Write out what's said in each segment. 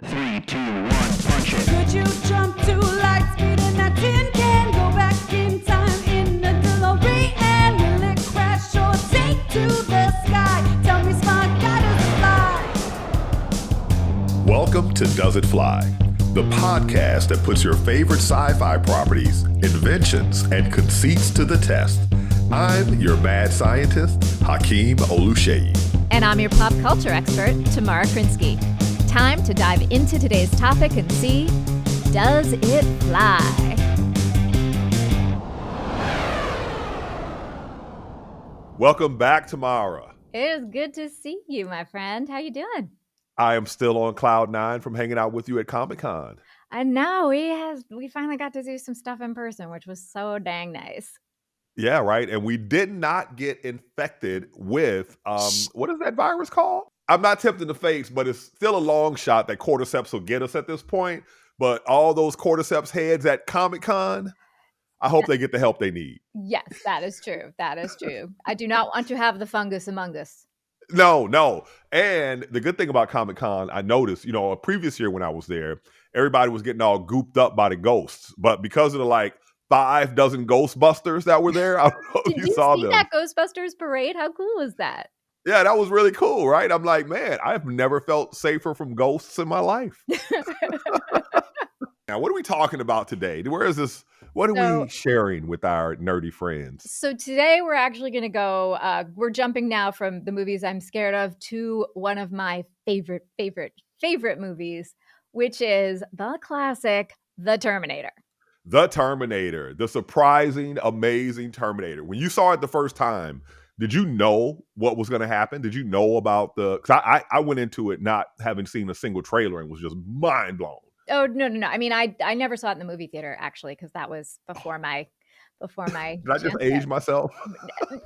Three, two, one, punch it. Could you jump to light speed in that tin can? Go back in time in a DeLorean? Will it crash or take to the sky? Tell me, smart guy, does it fly? Welcome to Does It Fly, the podcast that puts your favorite sci-fi properties, inventions, and conceits to the test. I'm your mad scientist, Hakeem Oluseyi. And I'm your pop culture expert, Tamara Krinsky. Time to dive into today's topic and see, does it fly? Welcome back, Tamara. It is good to see you, my friend. How you doing? I am still on cloud nine from hanging out with you at Comic-Con. I know we finally got to do some stuff in person, which was so dang nice. Yeah, right. And we did not get infected with, what is that virus called? I'm not tempting the fakes, but it's still a long shot that cordyceps will get us at this point. But all those cordyceps heads at Comic-Con, I hope they get the help they need. Yes, that is true. That is true. I do not want to have the fungus among us. No. And the good thing about Comic-Con, I noticed, a previous year when I was there, everybody was getting all gooped up by the ghosts. But because of the 5 dozen Ghostbusters that were there, I don't know if Did you saw them. See that Ghostbusters parade? How cool was that? Yeah, that was really cool, right? I'm like, man, I've never felt safer from ghosts in my life. Now, what are we talking about today? Where is this? What are we sharing with our nerdy friends? So today we're actually going to go, we're jumping now from the movies I'm scared of to one of my favorite movies, which is the classic, The Terminator. The Terminator, the surprising, amazing Terminator. When you saw it the first time, did you know what was going to happen? Did you know about because I went into it not having seen a single trailer and was just mind blown. Oh, no. I mean, I never saw it in the movie theater, actually, because that was before my. Did I just age myself?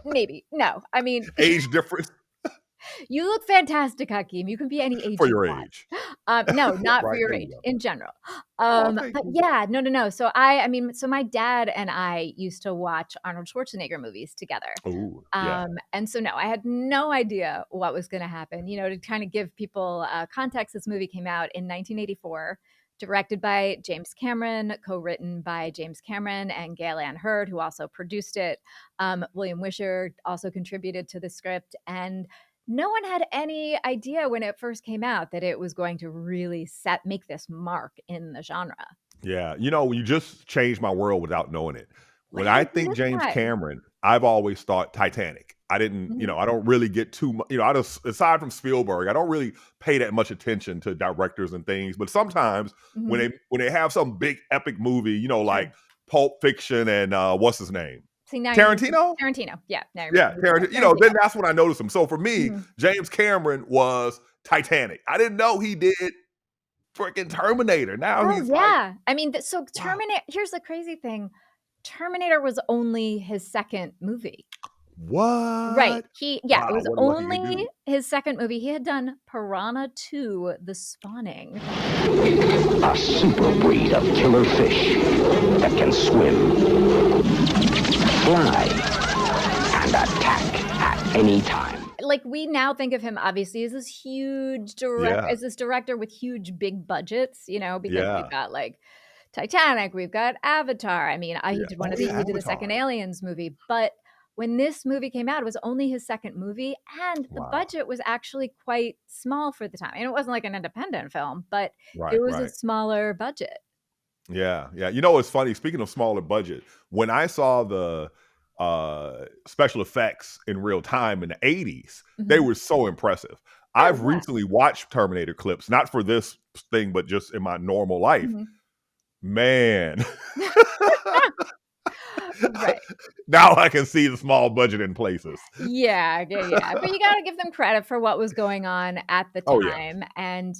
Maybe. No, I mean. Age difference? You look fantastic, Hakeem. You can be any age for your want. age. No, not right, for your age in general. But yeah, no. So so my dad and I used to watch Arnold Schwarzenegger movies together. Ooh, yeah. And so no, I had no idea what was going to happen. To kind of give people context, this movie came out in 1984. Directed by James Cameron, co-written by James Cameron and Gail Ann Hurd, who also produced it. William Wisher also contributed to the script, and no one had any idea when it first came out that it was going to really make this mark in the genre. Yeah. You just changed my world without knowing it. When I think James Cameron, I've always thought Titanic. I didn't, I don't really get too much, aside from Spielberg, I don't really pay that much attention to directors and things. But sometimes when they have some big epic movie, like Pulp Fiction and what's his name? Tarantino? Tarantino, yeah. Tarantino. Then that's when I noticed him. So for me, James Cameron was Titanic. I didn't know he did freaking Terminator. Now he's Terminator. Here's the crazy thing: Terminator was only his second movie. What? Right. It was only his second movie. He had done Piranha 2: The Spawning. A super breed of killer fish that can swim, fly, and attack at any time. We now think of him obviously as this huge director with huge big budgets, because we've got Titanic, we've got Avatar. I mean, he did one of these. He did the second Aliens movie, but when this movie came out, it was only his second movie, and the budget was actually quite small for the time. And it wasn't like an independent film, but it was a smaller budget. Yeah. It's funny. Speaking of smaller budget, when I saw the special effects in real time in the 80s, they were so impressive. I've recently watched Terminator clips, not for this thing, but just in my normal life. Man. Right. Now I can see the small budget in places. Yeah. But you got to give them credit for what was going on at the time. And,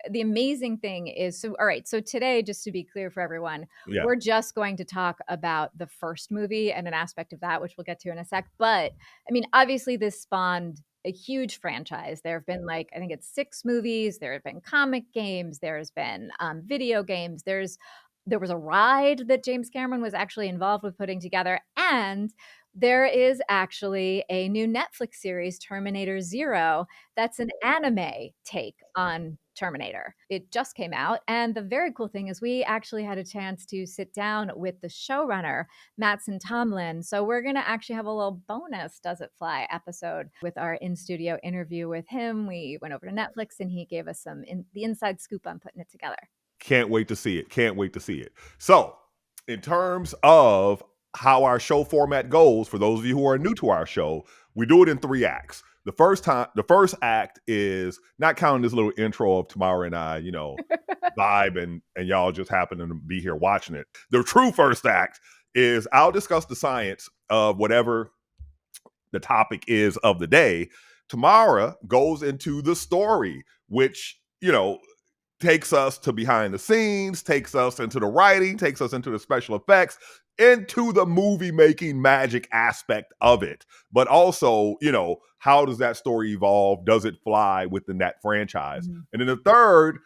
the amazing thing is, so today, just to be clear for everyone, we're just going to talk about the first movie and an aspect of that, which we'll get to in a sec. But I mean, obviously this spawned a huge franchise. There have been I think it's 6 movies. There have been comic games. There's been video games. There was a ride that James Cameron was actually involved with putting together. And there is actually a new Netflix series, Terminator Zero, that's an anime take on Terminator. It just came out. And the very cool thing is we actually had a chance to sit down with the showrunner, Mattson Tomlin. So we're going to actually have a little bonus Does It Fly episode with our in-studio interview with him. We went over to Netflix and he gave us the inside scoop on putting it together. Can't wait to see it. Can't wait to see it. So in terms of how our show format goes, for those of you who are new to our show, we do it in 3 acts. The first act is, not counting this little intro of Tamara and I, vibe and y'all just happen to be here watching it. The true first act is I'll discuss the science of whatever the topic is of the day. Tamara goes into the story, which, takes us to behind the scenes, takes us into the writing, takes us into the special effects, into the movie making magic aspect of it. But also, how does that story evolve? Does it fly within that franchise? Mm-hmm. And then the third,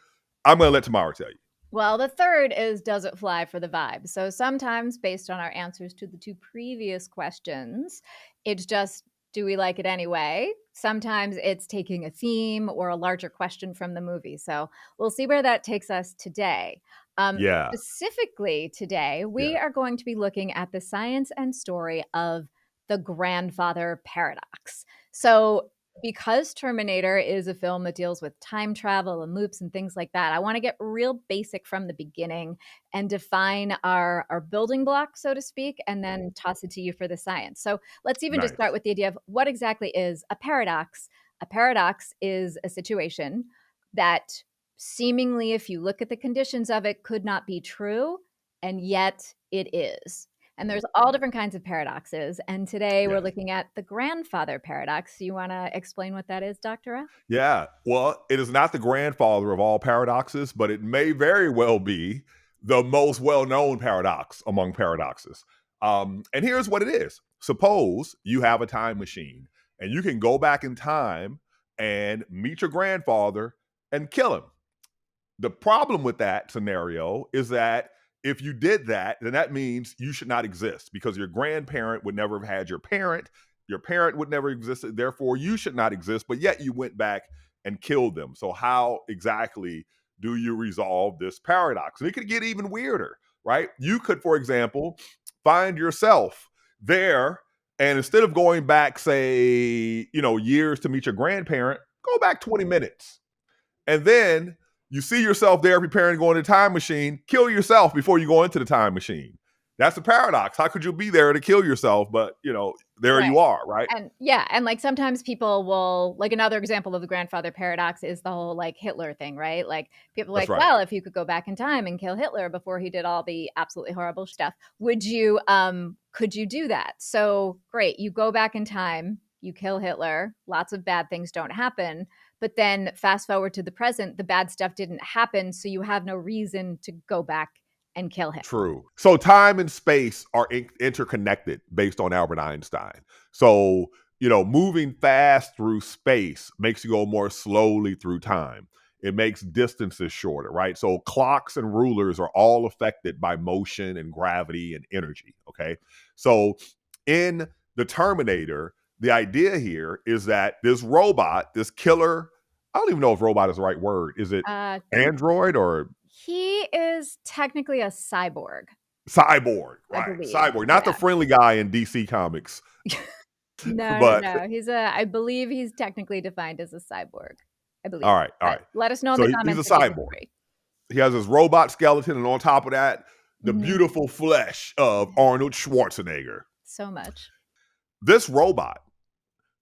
I'm going to let Tamara tell you. Well, the third is Does It Fly for the vibe? So sometimes based on our answers to the 2 previous questions, it's just, do we like it anyway? Sometimes it's taking a theme or a larger question from the movie. So we'll see where that takes us today. Specifically today, we are going to be looking at the science and story of the grandfather paradox. So because Terminator is a film that deals with time travel and loops and things like that, I want to get real basic from the beginning and define our building block, so to speak, and then toss it to you for the science. So let's even just start with the idea of what exactly is a paradox. A paradox is a situation that seemingly, if you look at the conditions of it, could not be true, and yet it is. And there's all different kinds of paradoxes. And today we're looking at the grandfather paradox. You want to explain what that is, Dr. F? Yeah. Well, it is not the grandfather of all paradoxes, but it may very well be the most well-known paradox among paradoxes. And here's what it is. Suppose you have a time machine and you can go back in time and meet your grandfather and kill him. The problem with that scenario is that if you did that, then that means you should not exist, because your grandparent would never have had your parent would never exist, therefore you should not exist, but yet you went back and killed them. So how exactly do you resolve this paradox? And it could get even weirder, right? You could, for example, find yourself there, and instead of going back, say, years to meet your grandparent, go back 20 minutes. And then you see yourself there preparing to go into the time machine, kill yourself before you go into the time machine. That's a paradox. How could you be there to kill yourself, but, there you are, right? And like sometimes people will, like another example of the grandfather paradox is the whole like Hitler thing, right? Like people are like, well, if you could go back in time and kill Hitler before he did all the absolutely horrible stuff, could you do that? So great, you go back in time, you kill Hitler, lots of bad things don't happen. But then fast forward to the present, the bad stuff didn't happen, so you have no reason to go back and kill him. True. So time and space are interconnected based on Albert Einstein. So, moving fast through space makes you go more slowly through time. It makes distances shorter, right? So clocks and rulers are all affected by motion and gravity and energy, okay? So in the Terminator, the idea here is that this robot, this killer, I don't even know if robot is the right word. Is it android or? He is technically a cyborg. Cyborg, right? Cyborg, not the friendly guy in DC Comics. No. I believe he's technically defined as a cyborg. I believe. All right. Let us know in the comments. He's a cyborg. He has his robot skeleton, and on top of that, the beautiful flesh of Arnold Schwarzenegger. So much. This robot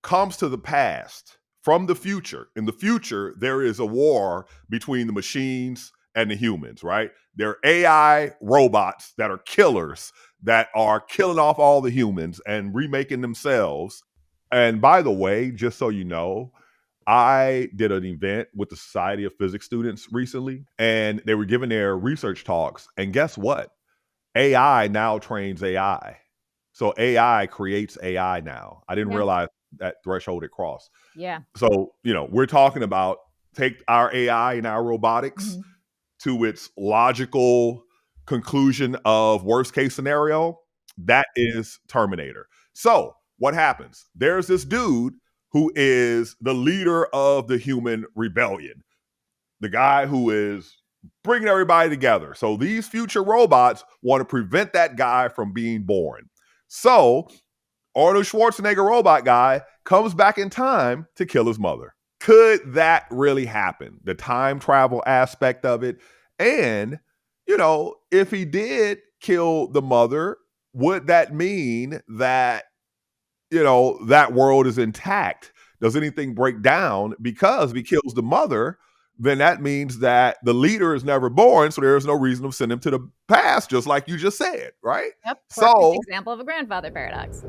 comes to the past from the future. In the future, there is a war between the machines and the humans, right? They're AI robots that are killers, that are killing off all the humans and remaking themselves. And by the way, just so you know, I did an event with the Society of Physics students recently, and they were giving their research talks. And guess what? AI now trains AI. So AI creates AI now. I didn't realize that threshold had crossed. Yeah. So, we're talking about take our AI and our robotics to its logical conclusion of worst case scenario. That is Terminator. So what happens? There's this dude who is the leader of the human rebellion. the guy who is bringing everybody together. So these future robots want to prevent that guy from being born. So Arnold Schwarzenegger robot guy comes back in time to kill his mother. Could that really happen? The time travel aspect of it. And, if he did kill the mother, would that mean that, that world is intact? Does anything break down? Because if he kills the mother, then that means that the leader is never born, so there's no reason to send him to the past, just like you just said, right? Yep, perfect example of a grandfather paradox.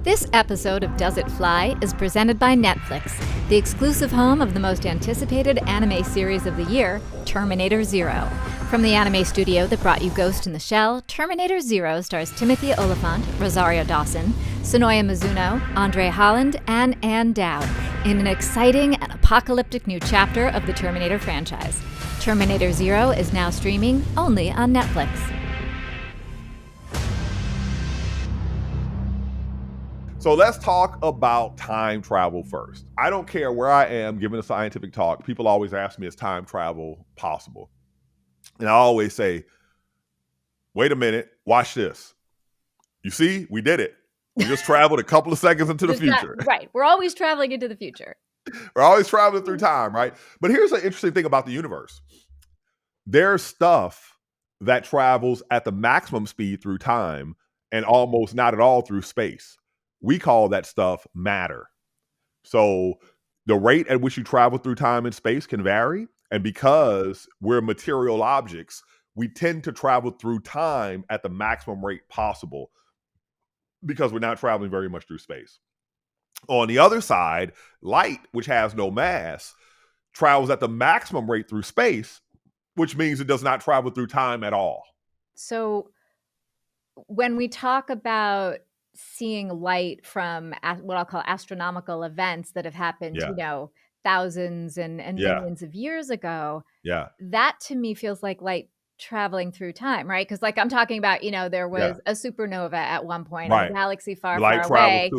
This episode of Does It Fly is presented by Netflix, the exclusive home of the most anticipated anime series of the year, Terminator Zero. From the anime studio that brought you Ghost in the Shell, Terminator Zero stars Timothy Olyphant, Rosario Dawson, Sonoya Mizuno, André Holland, and Ann Dowd in an exciting and apocalyptic new chapter of the Terminator franchise. Terminator Zero is now streaming only on Netflix. So let's talk about time travel first. I don't care where I am giving a scientific talk. People always ask me, is time travel possible? And I always say, wait a minute, watch this. You see, we did it. We just traveled a couple of seconds into the future. Right. We're always traveling into the future. We're always traveling through time, right? But here's an interesting thing about the universe. There's stuff that travels at the maximum speed through time and almost not at all through space. We call that stuff matter. So the rate at which you travel through time and space can vary. And because we're material objects, we tend to travel through time at the maximum rate possible because we're not traveling very much through space. On the other side, light, which has no mass, travels at the maximum rate through space, which means it does not travel through time at all. So when we talk about seeing light from what I'll call astronomical events that have happened, thousands and millions of years ago, that to me feels like light traveling through time, right? Because like I'm talking about, there was a supernova at one point in a galaxy far, far away.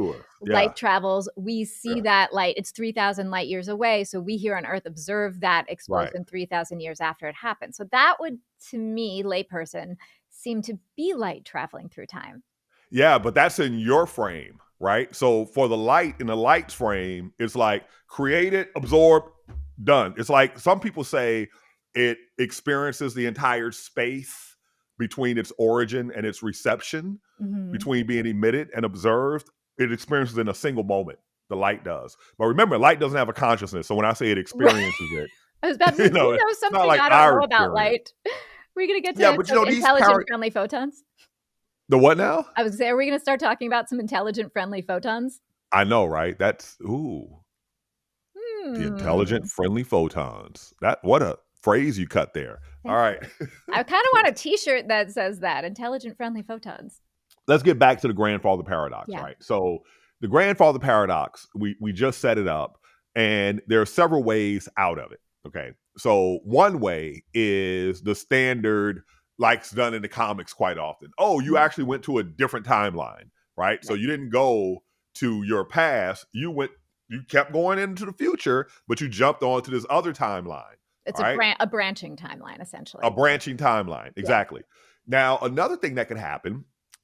Light travels. We see that light. It's 3,000 light years away. So we here on Earth observe that explosion 3,000 years after it happened. So that would, to me, layperson, seem to be light traveling through time. Yeah, but that's in your frame, right? So for the light in the light's frame, it's like created, absorbed, done. It's like some people say it experiences the entire space between its origin and its reception, between being emitted and observed. It experiences in a single moment. The light does. But remember, light doesn't have a consciousness. So when I say it experiences it, I was about to say, something like I don't know about light. We're going to get to some intelligent, friendly photons? The what now? I was saying, are we going to start talking about some intelligent, friendly photons? I know, right? That's, the intelligent, friendly photons. What a phrase you cut there. All right. I kind of want a t-shirt that says that, intelligent, friendly photons. Let's get back to the grandfather paradox, right? So the grandfather paradox, we just set it up, and there are several ways out of it, okay? So one way is the standard, like it's done in the comics quite often. Oh, you actually went to a different timeline, right? So you didn't go to your past. You kept going into the future, but you jumped onto this other timeline. It's a branching timeline, essentially. A branching timeline, exactly. Now, another thing that could happen,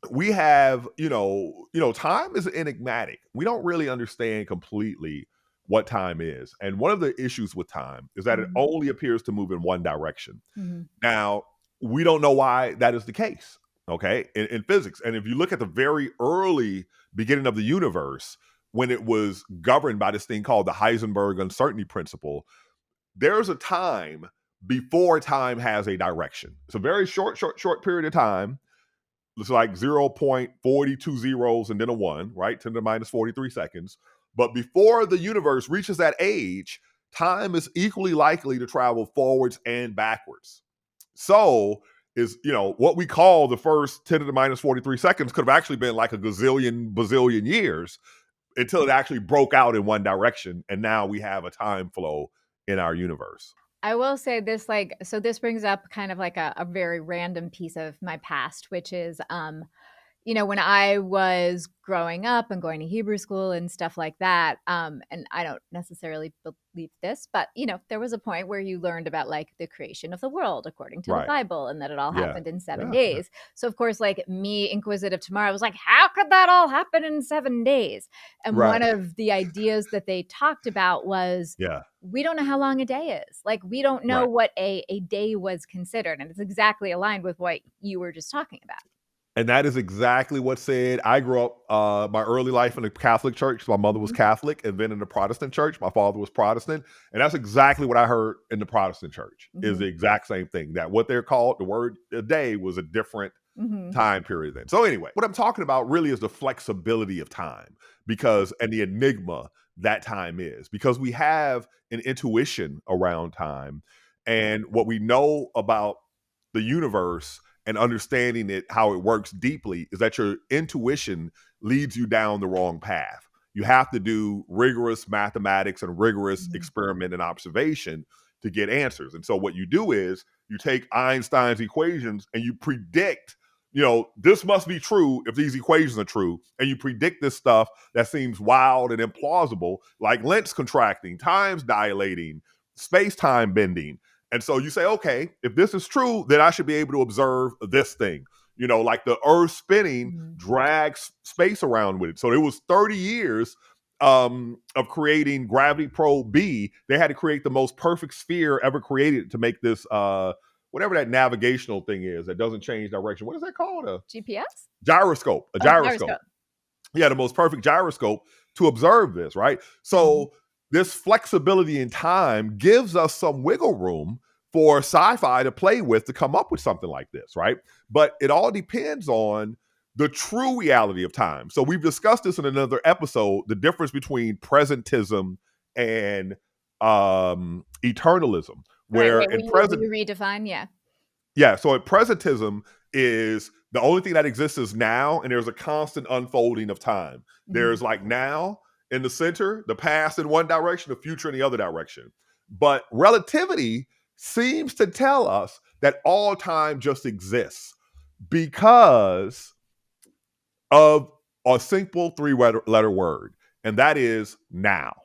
we have, time is enigmatic. We don't really understand completely what time is. And one of the issues with time is that it only appears to move in one direction. Now, we don't know why that is the case, okay, in physics. And if you look at the very early beginning of the universe, when it was governed by this thing called the Heisenberg uncertainty principle, there's a time before time has a direction. It's a very short period of time. It's like 0.42 zeros and then a 1, right? 10 to the minus 43 seconds. But before the universe reaches that age, time is equally likely to travel forwards and backwards. So is, what we call the first 10 to the minus 43 seconds could have actually been like a bazillion years until it actually broke out in one direction. And now we have a time flow in our universe. I will say this, this brings up kind of like a very random piece of my past, which is when I was growing up and going to Hebrew school and stuff like that, and I don't necessarily believe this, but there was a point where you learned about like the creation of the world according to the Bible, and that it all happened in 7 days. So of course, like me, inquisitive tomorrow, was like, how could that all happen in 7 days? And one of the ideas that they talked about was, we don't know how long a day is. Like, we don't know what a day was considered, and it's exactly aligned with what you were just talking about. And that is exactly what's said. I grew up my early life in the Catholic church. My mother was Catholic, and then in the Protestant church. My father was Protestant. And that's exactly what I heard in the Protestant church, is the exact same thing. That what they're called, the word a day, was a different time period then. So anyway, what I'm talking about really is the flexibility of time, and the enigma that time is. Because we have an intuition around time, and what we know about the universe and understanding it, how it works deeply, is that your intuition leads you down the wrong path. You have to do rigorous mathematics and rigorous experiment and observation to get answers. And so what you do is you take Einstein's equations and you predict, this must be true if these equations are true. And you predict this stuff that seems wild and implausible, like lengths contracting, times dilating, space-time bending. And so you say, okay, if this is true, then I should be able to observe this thing. Like the Earth spinning drags space around with it. So it was 30 years of creating Gravity Probe B. They had to create the most perfect sphere ever created to make this, whatever that navigational thing is that doesn't change direction. What is that called? A GPS? Gyroscope. A gyroscope. Yeah, the most perfect gyroscope to observe this, right? So this flexibility in time gives us some wiggle room for sci-fi to play with to come up with something like this, right? But it all depends on the true reality of time. So we've discussed this in another episode, the difference between presentism and eternalism. Where in redefine, so in presentism is the only thing that exists is now, and there's a constant unfolding of time. There's like now in the center, the past in one direction, the future in the other direction. But relativity seems to tell us that all time just exists because of a simple 3-letter word, and that is now,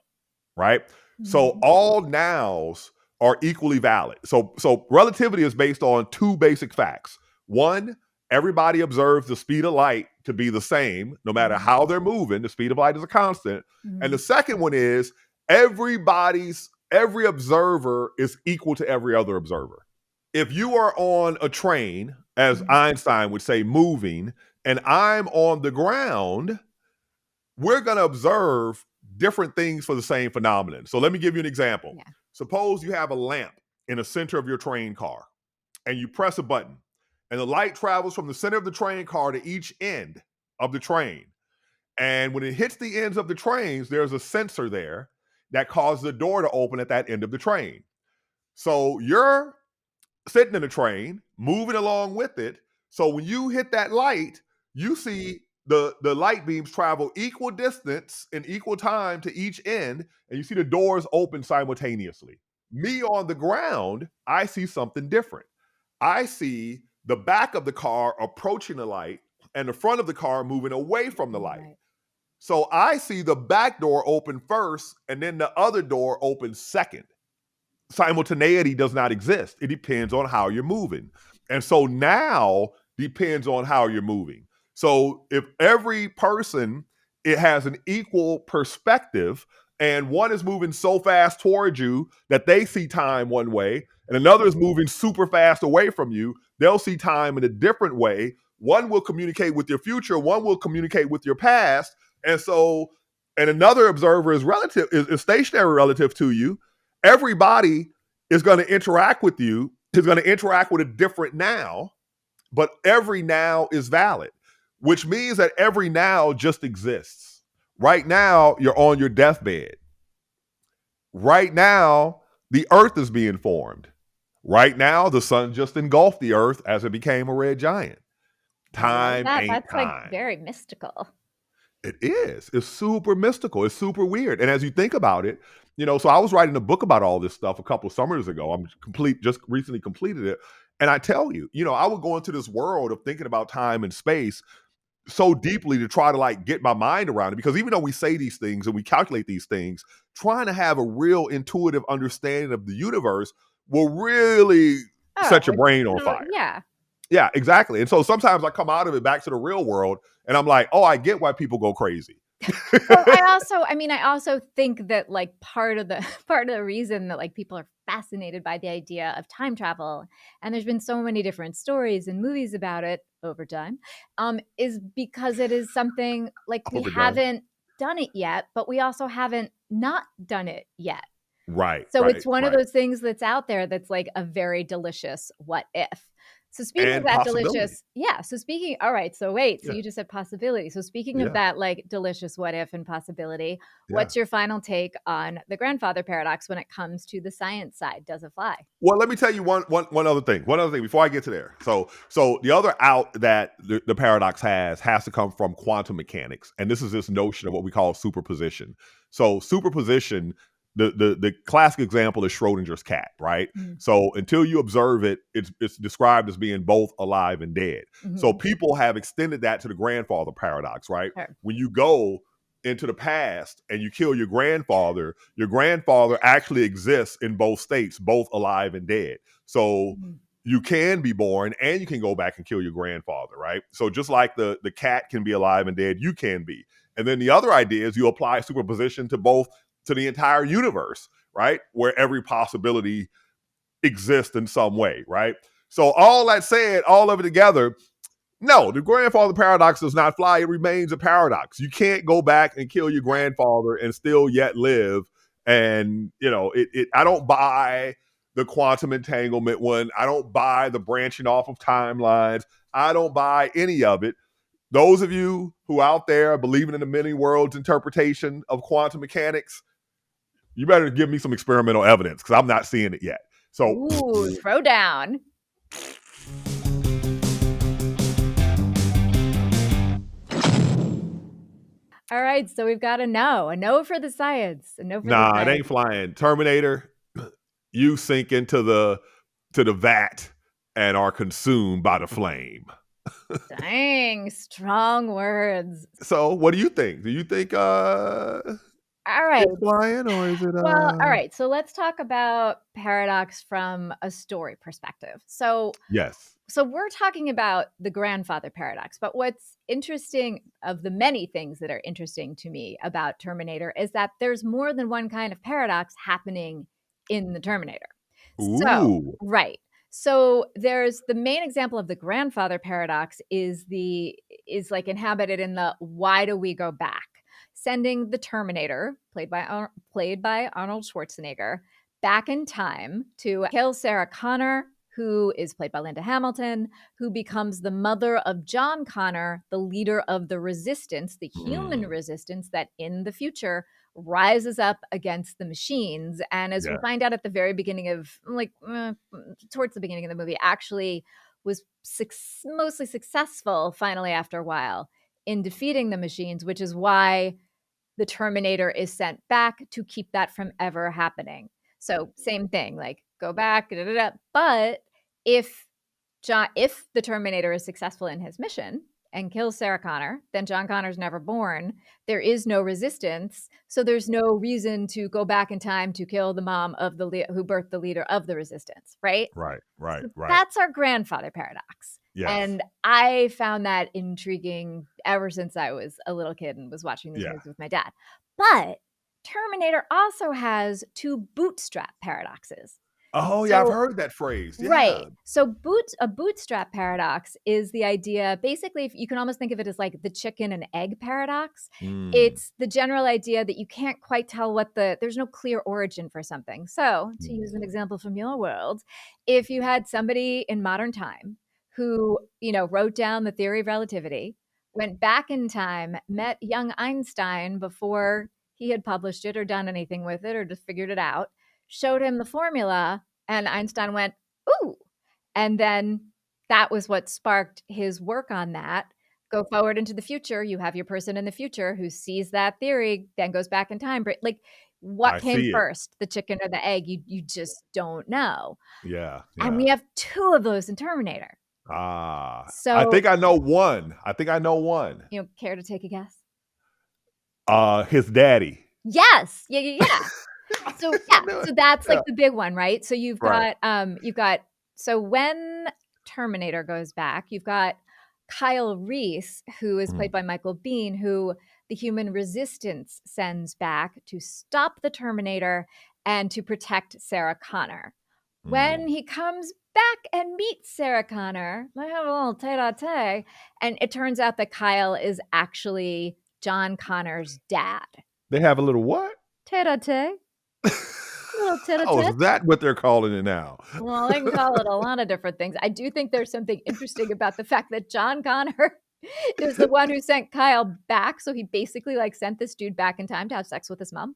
right? So all nows are equally valid. So relativity is based on 2 basic facts. One, everybody observes the speed of light to be the same, no matter how they're moving. The speed of light is a constant. And the second one is every observer is equal to every other observer. If you are on a train, as Einstein would say, moving, and I'm on the ground, we're going to observe different things for the same phenomenon. So let me give you an example. Yeah. Suppose you have a lamp in the center of your train car, and you press a button, and the light travels from the center of the train car to each end of the train. And when it hits the ends of the trains, there's a sensor there that causes the door to open at that end of the train. So you're sitting in a train, moving along with it. So when you hit that light, you see the light beams travel equal distance in equal time to each end, and you see the doors open simultaneously. Me on the ground, I see something different. I see the back of the car approaching the light and the front of the car moving away from the light. Right. So I see the back door open first and then the other door open second. Simultaneity does not exist. It depends on how you're moving. And so now depends on how you're moving. So if every person, it has an equal perspective, and one is moving so fast towards you that they see time one way, and another is moving super fast away from you, they'll see time in a different way. One will communicate with your future, one will communicate with your past. And another observer is stationary relative to you. Everybody is going to interact with you, is going to interact with a different now, but every now is valid, which means that every now just exists. Right now, you're on your deathbed. Right now, the earth is being formed. Right now, the sun just engulfed the earth as it became a red giant. Time ain't that's time. Like very mystical. It is. It's super mystical. It's super weird. And as you think about it, so I was writing a book about all this stuff a couple of summers ago. Just recently completed it. And I tell you, I would go into this world of thinking about time and space so deeply to try to like get my mind around it, because even though we say these things and we calculate these things, trying to have a real intuitive understanding of the universe will really set your brain on fire. Yeah, exactly. And so sometimes I come out of it back to the real world and I'm like, oh, I get why people go crazy. Well, I also think that like part of the reason that like people are fascinated by the idea of time travel, and there's been so many different stories and movies about it over time, is because it is something like we haven't done it yet, but we also haven't not done it yet. Right. So it's one of those things that's out there that's like a very delicious what if. So speaking of that delicious, all right. So wait, so you just said possibility. So speaking of that, like delicious what if and possibility, what's your final take on the grandfather paradox when it comes to the science side? Does it fly? Well, let me tell you one other thing. One other thing before I get to there. So the other out that the paradox has to come from quantum mechanics, and this is this notion of what we call superposition. So superposition. The classic example is Schrodinger's cat, right? Mm-hmm. So until you observe it, it's described as being both alive and dead. Mm-hmm. So people have extended that to the grandfather paradox, right? Sure. When you go into the past and you kill your grandfather actually exists in both states, both alive and dead. So you can be born and you can go back and kill your grandfather, right? So just like the cat can be alive and dead, you can be. And then the other idea is you apply superposition to the entire universe, right? Where every possibility exists in some way, right? So all that said, all of it together, no, the grandfather paradox does not fly. It remains a paradox. You can't go back and kill your grandfather and still yet live. And, I don't buy the quantum entanglement one. I don't buy the branching off of timelines. I don't buy any of it. Those of you who out there are believing in the many worlds interpretation of quantum mechanics, you better give me some experimental evidence because I'm not seeing it yet. So, throw down. All right, so we've got a no for the science, a no for the science. It ain't flying. Terminator, you sink into the vat and are consumed by the flame. Dang, strong words. So, what do you think? Do you think all right, it's flying, or is it well, all right, so let's talk about paradox from a story perspective. So we're talking about the grandfather paradox, but what's interesting, of the many things that are interesting to me about Terminator, is that there's more than one kind of paradox happening in the Terminator. Ooh. So there's the main example of the grandfather paradox is like inhabited in the why do we go back? Sending the Terminator, played by Arnold Schwarzenegger, back in time to kill Sarah Connor, who is played by Linda Hamilton, who becomes the mother of John Connor, the leader of the resistance, the human resistance that in the future rises up against the machines. And as we find out at the very beginning of, towards the beginning of the movie, actually was mostly successful finally after a while in defeating the machines, which is why the Terminator is sent back to keep that from ever happening. So same thing, like go back, but if the Terminator is successful in his mission and kills Sarah Connor, then John Connor's never born. There is no resistance, so there's no reason to go back in time to kill the mom of who birthed the leader of the resistance, right? Right. That's our grandfather paradox. Yes. And I found that intriguing ever since I was a little kid and was watching these movies with my dad. But Terminator also has two bootstrap paradoxes. Oh, yeah, I've heard that phrase. Yeah. Right. So a bootstrap paradox is the idea, basically, you can almost think of it as like the chicken and egg paradox. It's the general idea that you can't quite tell there's no clear origin for something. So to use an example from your world, if you had somebody in modern time who, wrote down the theory of relativity, went back in time, met young Einstein before he had published it or done anything with it or just figured it out, showed him the formula, and Einstein went, ooh. And then that was what sparked his work on that. Go forward into the future, you have your person in the future who sees that theory, then goes back in time. But like, what came first, the chicken or the egg? You just don't know. Yeah. And we have two of those in Terminator. I think I know one. You care to take a guess? His daddy. Yes. Yeah. So that's like the big one, right? So you've got so when Terminator goes back, you've got Kyle Reese, who is played by Michael Biehn, who the human resistance sends back to stop the Terminator and to protect Sarah Connor. When he comes back and meets Sarah Connor, they have a little tete-a-tete, and it turns out that Kyle is actually John Connor's dad. They have a little what? Tete-a-tete. Oh, is that what they're calling it now? Well, they can call it a lot of different things. I do think there's something interesting about the fact that John Connor is the one who sent Kyle back. So he basically like sent this dude back in time to have sex with his mom.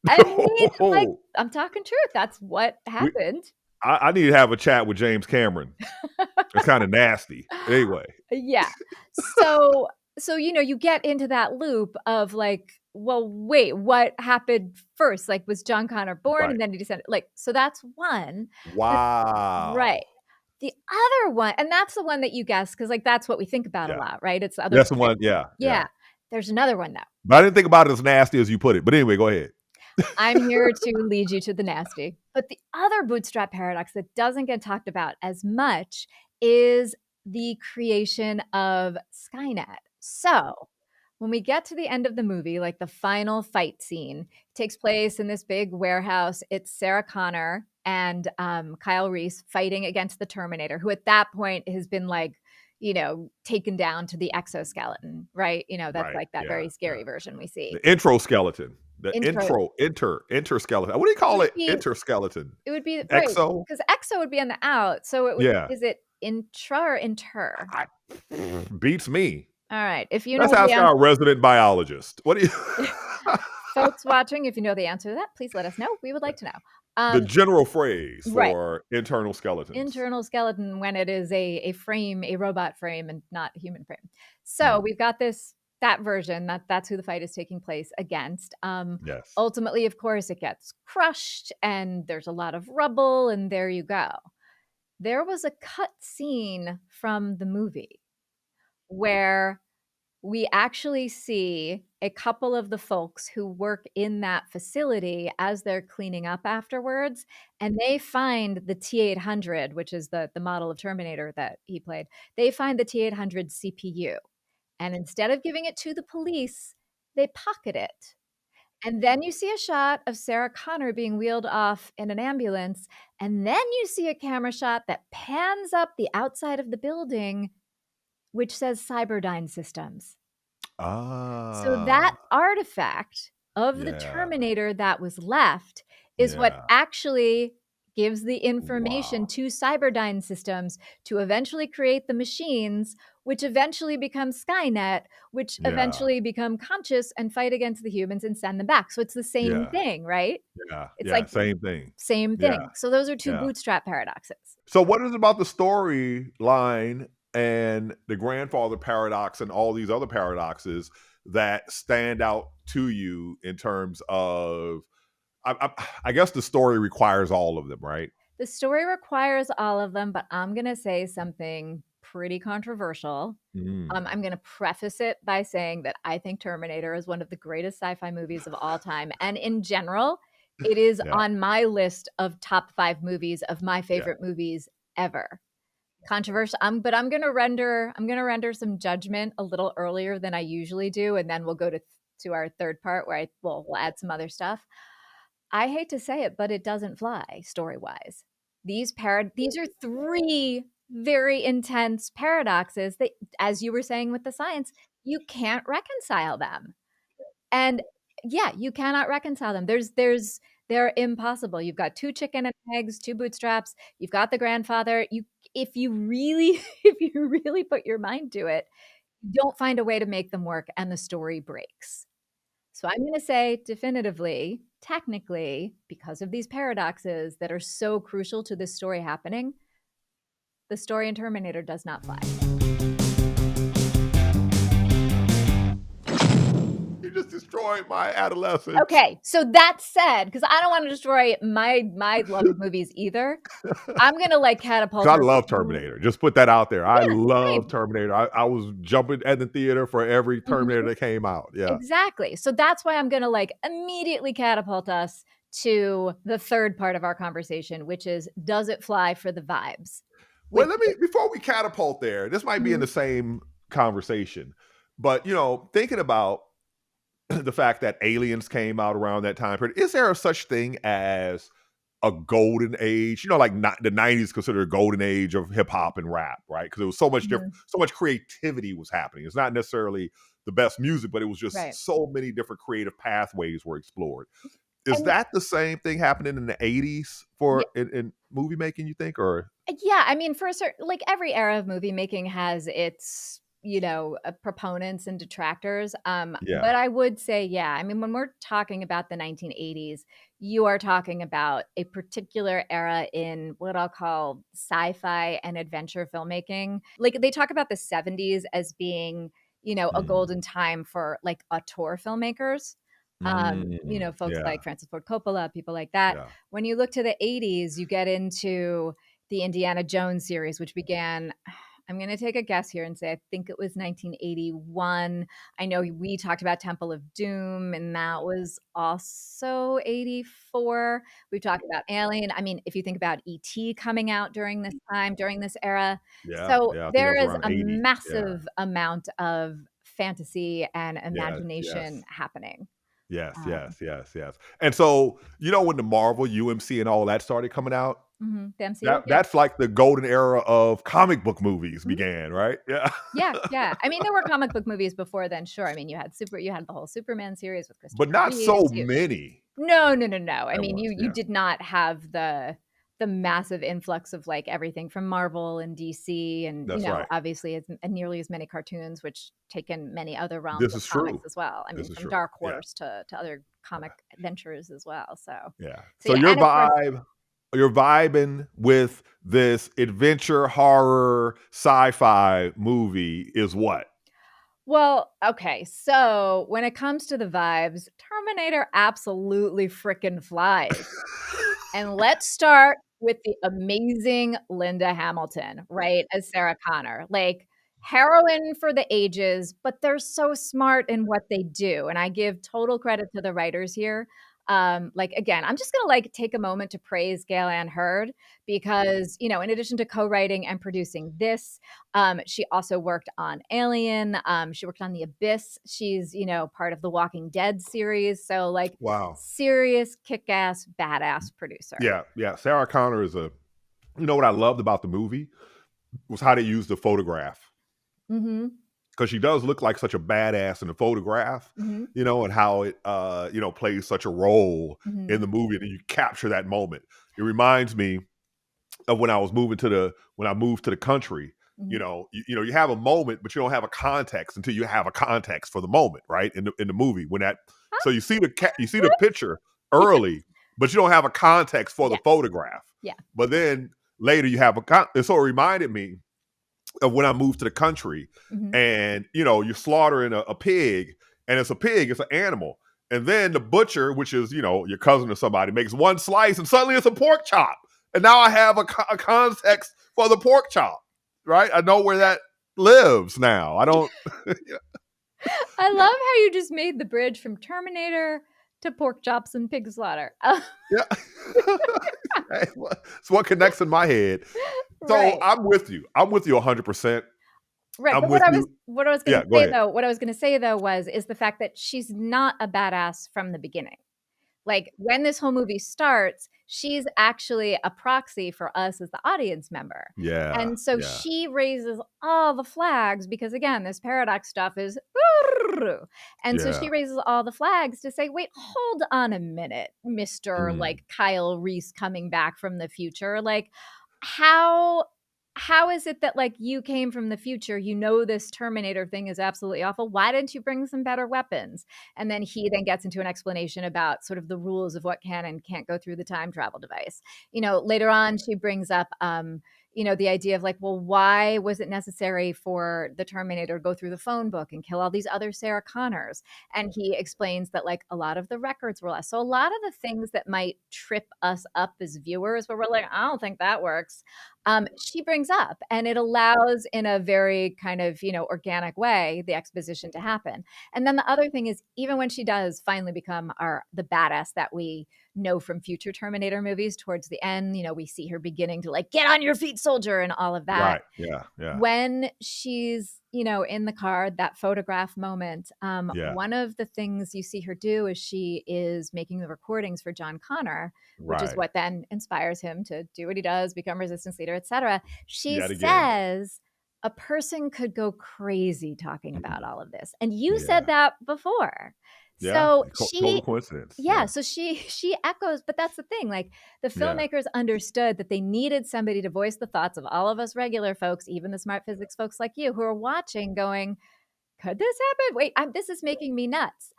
I mean, like, I'm talking truth. That's what happened. I need to have a chat with James Cameron. It's kind of nasty. Anyway. Yeah. So, you get into that loop of like, well, wait, what happened first? Like, was John Connor born and then he descended? Like, so that's one. Wow. Right. The other one, and that's the one that you guess, because like that's what we think about a lot, right? It's the other. That's the one, yeah. There's another one though. But I didn't think about it as nasty as you put it. But anyway, go ahead. I'm here to lead you to the nasty. But the other bootstrap paradox that doesn't get talked about as much is the creation of Skynet. So when we get to the end of the movie, like the final fight scene takes place in this big warehouse. It's Sarah Connor and Kyle Reese fighting against the Terminator, who at that point has been like, taken down to the exoskeleton, right? That's like that very scary version we see. The intro skeleton. The interskeleton. What do you call it? Interskeleton. It would be exo, because exo would be on the out. So it would. Is it intra or inter? Beats me. All right. If you let's ask our resident biologist. What do you, folks watching? If you know the answer to that, please let us know. We would like to know. The general phrase for internal skeletons. Internal skeleton when it is a frame, a robot frame, and not a human frame. So we've got that version, that's who the fight is taking place against. Yes. Ultimately, of course, it gets crushed and there's a lot of rubble, and there you go. There was a cut scene from the movie where we actually see a couple of the folks who work in that facility as they're cleaning up afterwards, and they find the T-800, which is the model of Terminator that he played. They find the T-800 CPU. And instead of giving it to the police, they pocket it. And then you see a shot of Sarah Connor being wheeled off in an ambulance. And then you see a camera shot that pans up the outside of the building, which says Cyberdyne Systems. So that artifact of the Terminator that was left is what actually gives the information to Cyberdyne Systems to eventually create the machines, which eventually become Skynet, which eventually become conscious and fight against the humans and send them back. So it's the same thing, right? It's like same thing. Same thing. So those are two bootstrap paradoxes. So what is it about the storyline and the grandfather paradox and all these other paradoxes that stand out to you in terms of, I guess the story requires all of them, right? The story requires all of them, but I'm going to say something pretty controversial. I'm going to preface it by saying that I think Terminator is one of the greatest sci-fi movies of all time. And in general, it is on my list of top 5 movies of my favorite movies ever. Controversial, but I'm going to render some judgment a little earlier than I usually do, and then we'll go to our third part where we'll add some other stuff. I hate to say it, but it doesn't fly story-wise. These are 3 very intense paradoxes that, as you were saying with the science, you can't reconcile them. And you cannot reconcile them. They're impossible. You've got 2 chicken and eggs, 2 bootstraps. You've got the grandfather. If you really put your mind to it, you don't find a way to make them work, and the story breaks. So I'm going to say definitively, technically, because of these paradoxes that are so crucial to this story happening, the story in Terminator does not fly. You just destroyed my adolescence. Okay, so that said, because I don't want to destroy my love of movies either, I'm gonna like catapult. I love Terminator. Just put that out there. I love same. Terminator. I was jumping at the theater for every Terminator that came out. Yeah. Exactly. So that's why I'm gonna like immediately catapult us to the third part of our conversation, which is, does it fly for the vibes? Well, before we catapult there, this might be in the same conversation, but thinking about the fact that Aliens came out around that time period, is there a such thing as a golden age? Like the 90s considered a golden age of hip hop and rap, right? Because it was so much different, so much creativity was happening. It's not necessarily the best music, but it was just so many different creative pathways were explored. Is that the same thing happening in the 80s for in movie making, you think? Or yeah, I mean, for a certain, like every era of movie making has its proponents and detractors. But I would say, I mean, when we're talking about the 1980s, you are talking about a particular era in what I'll call sci-fi and adventure filmmaking. Like they talk about the 70s as being, a golden time for like auteur filmmakers. Folks like Francis Ford Coppola, people like that. When you look to the 80s, you get into the Indiana Jones series, which began, I'm going to take a guess here and say, I think it was 1981. I know we talked about Temple of Doom, and that was also 84. We've talked about Alien. I mean, if you think about E.T. coming out during this time, during this era. So there is a massive amount of fantasy and imagination happening. Yes. And so, when the Marvel, UMC, and all that started coming out, the MCU, that's like the golden era of comic book movies began, right? Yeah. I mean, there were comic book movies before then, sure. I mean, you had the whole Superman series with Christopher but not Reeve, so many. No. I mean, you did not have the massive influx of like everything from Marvel and DC, and obviously it's nearly as many cartoons, which take in many other realms of comics as well. I mean, from Dark Horse to other comic ventures as well. So So you're vibing with this adventure horror sci-fi movie is what? Well, okay. So when it comes to the vibes, Terminator absolutely freaking flies. And let's start with the amazing Linda Hamilton, right, as Sarah Connor. Like, heroine for the ages, but they're so smart in what they do. And I give total credit to the writers here. Like, again, I'm just going to take a moment to praise Gail Ann Hurd because, in addition to co-writing and producing this, she also worked on Alien. She worked on The Abyss. She's, part of the Walking Dead series. So serious kick-ass, badass producer. Yeah. Sarah Connor is what I loved about the movie was how they used the photograph. Because she does look like such a badass in the photograph, and how it, plays such a role in the movie, and you capture that moment. It reminds me of when I moved to the country. You have a moment, but you don't have a context until you have a context for the moment, right? In the movie, so you see the picture early, but you don't have a context for the photograph. Yeah. But then later you have and so it reminded me of when I moved to the country, and you're slaughtering a pig, and it's an animal, and then the butcher, which is your cousin or somebody, makes one slice, and suddenly it's a pork chop, and now I have a context for the pork chop, right? I know where that lives now. I don't. I love how you just made the bridge from Terminator to pork chops and pig slaughter. It's what connects in my head. So I'm with you. I'm with you 100%. Right. But what I was going to say though is the fact that she's not a badass from the beginning. Like when this whole movie starts, she's actually a proxy for us as the audience member. Yeah. And so she raises all the flags because again, this paradox stuff is, and so she raises all the flags to say, wait, hold on a minute, Mr. Like Kyle Reese coming back from the future. Like how is it that like you came from the future, this Terminator thing is absolutely awful, why didn't you bring some better weapons? And then he gets into an explanation about sort of the rules of what can and can't go through the time travel device. Later on she brings up the idea of like, well, why was it necessary for the Terminator to go through the phone book and kill all these other Sarah Connors? And he explains that like a lot of the records were lost. So a lot of the things that might trip us up as viewers, where we're like, I don't think that works, she brings up, and it allows in a very kind of, organic way, the exposition to happen. And then the other thing is, even when she does finally become the badass that we know from future Terminator movies, towards the end, we see her beginning to like, get on your feet, soldier, and all of that. Right. Yeah. Yeah. When she's, in the car, that photograph moment, one of the things you see her do is she is making the recordings for John Connor, which is what then inspires him to do what he does, become resistance leader, etc. She says a person could go crazy talking about all of this. And you said that before. So total coincidence. Yeah, so she echoes, but that's the thing. Like, the filmmakers understood that they needed somebody to voice the thoughts of all of us regular folks, even the smart physics folks like you, who are watching going, could this happen? Wait, this is making me nuts.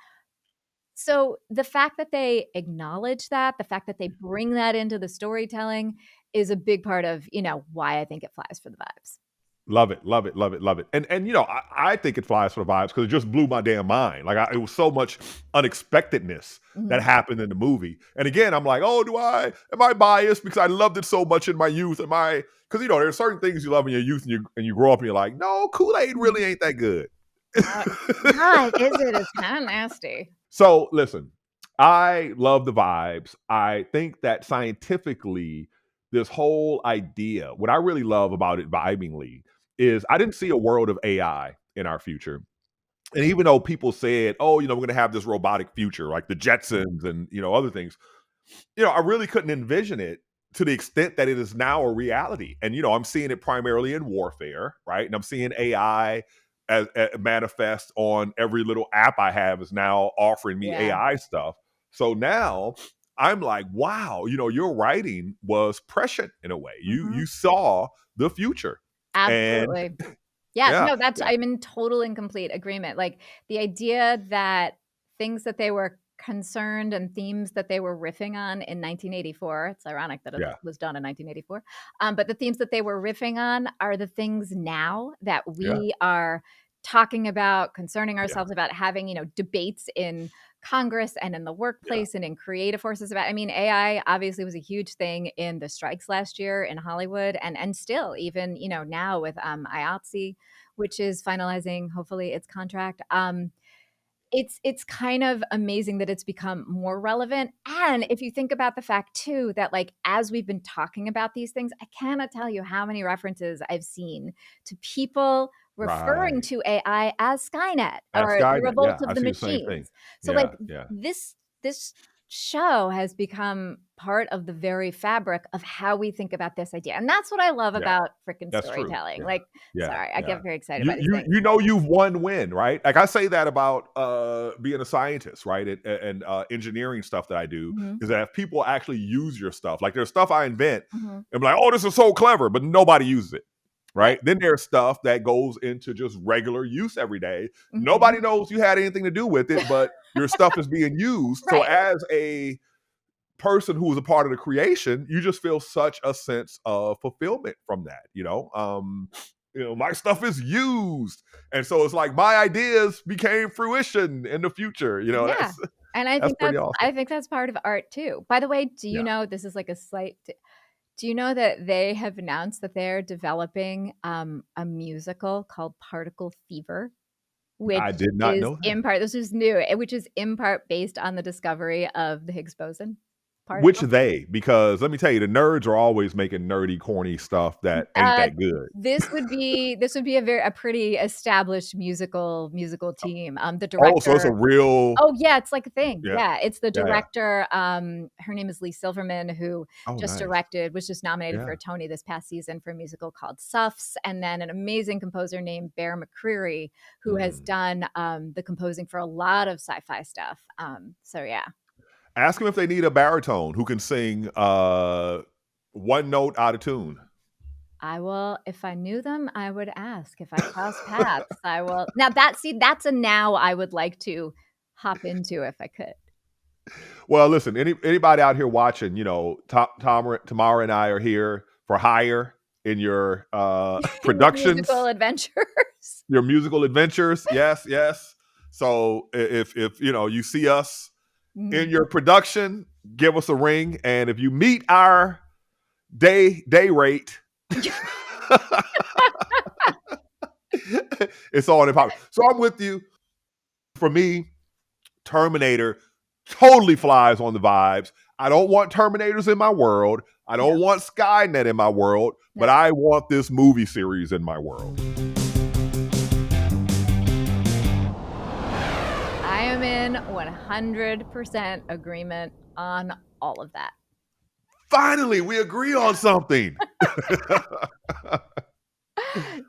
So the fact that they acknowledge that, the fact that they bring that into the storytelling is a big part of, why I think it flies for the vibes. Love it, love it, love it, love it. And I think it flies for the vibes because it just blew my damn mind. Like, it was so much unexpectedness that happened in the movie. And again, I'm like, oh, am I biased because I loved it so much in my youth? Because there's certain things you love in your youth and you grow up and you're like, no, Kool-Aid really ain't that good. God, is it? It's kind of nasty. So listen, I love the vibes. I think that scientifically, this whole idea, what I really love about it vibingly, is I didn't see a world of AI in our future. And even though people said, oh, we're going to have this robotic future, like the Jetsons and, other things, I really couldn't envision it to the extent that it is now a reality. And, I'm seeing it primarily in warfare, right? And I'm seeing AI as manifest on every little app I have is now offering me AI stuff. So now I'm like, wow, your writing was prescient in a way. You saw the future. Absolutely. I'm in total and complete agreement. Like, the idea that things that they were concerned and themes that they were riffing on in 1984, it's ironic that it was done in 1984, but the themes that they were riffing on are the things now that we are talking about, concerning ourselves about, having, debates in Congress and in the workplace and in creative forces about. I mean, AI obviously was a huge thing in the strikes last year in Hollywood, and still even, now with IATSE, which is finalizing, hopefully, its contract. It's kind of amazing that it's become more relevant. And if you think about the fact too, that like, as we've been talking about these things, I cannot tell you how many references I've seen to people referring to AI as Skynet or the revolt of the machines. So this show has become part of the very fabric of how we think about this idea. And that's what I love about freaking storytelling. Sorry, I get very excited about these things. You've win, right? Like, I say that about being a scientist, right? And engineering stuff that I do is that if people actually use your stuff, like there's stuff I invent, and I'm like, oh, this is so clever, but nobody uses it. Right. Then there's stuff that goes into just regular use every day. Nobody knows you had anything to do with it, but your stuff is being used. So as a person who is a part of the creation, you just feel such a sense of fulfillment from that. My stuff is used. And so it's like my ideas became fruition in the future. And I think that's awesome. I think that's part of art too. By the way, do you know, this is like a slight... Do you know that they have announced that they're developing a musical called Particle Fever? Which I did not know that. In part, this is new, which is in part based on the discovery of the Higgs boson. Which because let me tell you, the nerds are always making nerdy, corny stuff that ain't that good. This would be a pretty established musical team. The director. Oh, so it's a real. Oh yeah, it's like a thing. Yeah, it's the director. Her name is Lee Silverman, who was just nominated for a Tony this past season for a musical called Suffs, and then an amazing composer named Bear McCreary, who has done the composing for a lot of sci-fi stuff. So yeah. Ask them if they need a baritone who can sing one note out of tune. I will. If I knew them, I would ask. If I cross paths, I will. Now that's a now I would like to hop into if I could. Well, listen, anybody out here watching, Tamara and I are here for hire. in your productions, your musical adventures. Yes, yes. So if you see us in your production, give us a ring, and if you meet our day rate, it's all in power. So I'm with you. For me, Terminator totally flies on the vibes. I don't want Terminators in my world. I don't want Skynet in my world, but I want this movie series in my world. I am in 100% agreement on all of that. Finally, we agree on something.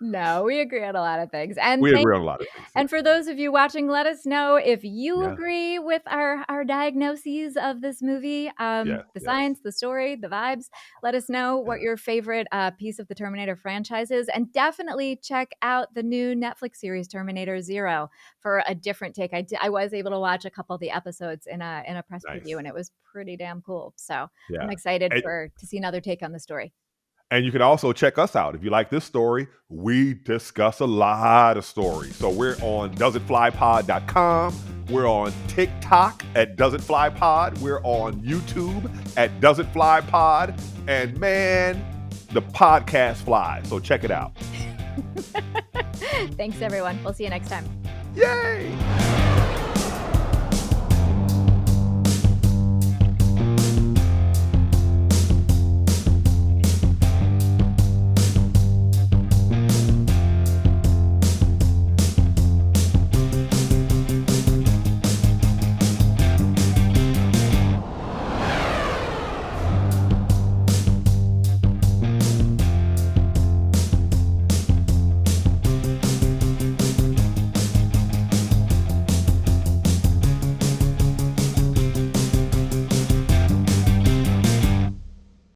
No, we agree on a lot of things. And we agree on a lot of things. And for those of you watching, let us know if you agree with our diagnoses of this movie, the science, the story, the vibes. Let us know what your favorite piece of the Terminator franchise is. And definitely check out the new Netflix series, Terminator Zero, for a different take. I was able to watch a couple of the episodes in a press preview, and it was pretty damn cool. So I'm excited to see another take on the story. And you can also check us out. If you like this story, we discuss a lot of stories. So we're on doesitflypod.com. We're on TikTok at doesitflypod. We're on YouTube at doesitflypod. And man, the podcast flies. So check it out. Thanks, everyone. We'll see you next time. Yay!